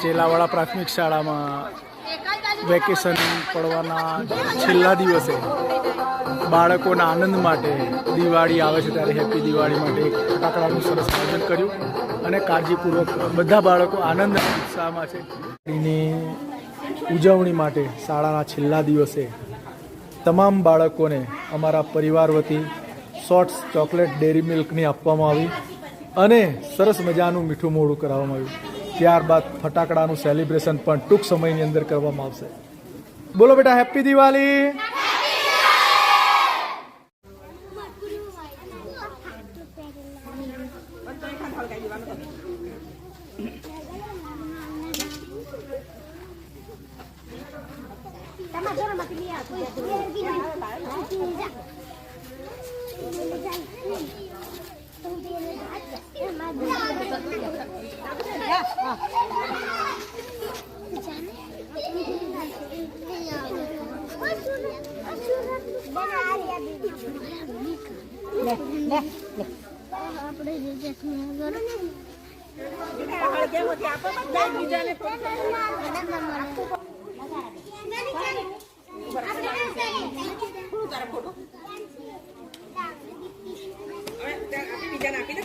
ચેલાવાળા પ્રાથમિક શાળામાં વેકેશન પડવાના છેલ્લા દિવસે બાળકોના આનંદ માટે દિવાળી આવે છે ત્યારે હેપી દિવાળી માટે એક ફટાકડાનું સરસ આયોજન કર્યું અને કાળજીપૂર્વક બધા બાળકો આનંદ અને ઉત્સાહમાં છે. એની ઉજવણી માટે શાળાના છેલ્લા દિવસે તમામ બાળકોને અમારા પરિવાર વતી શોર્ટ્સ ચોકલેટ ડેરી મિલ્કની આપવામાં આવી અને સરસ મજાનું મીઠું મોઢું કરાવવામાં આવ્યું. ત્યારબાદ ફટાકડાનું સેલિબ્રેશન પણ ટૂંક સમયની અંદર કરવામાં આવશે. બોલો બેટા, હેપી દિવાળી. બીજા નાખી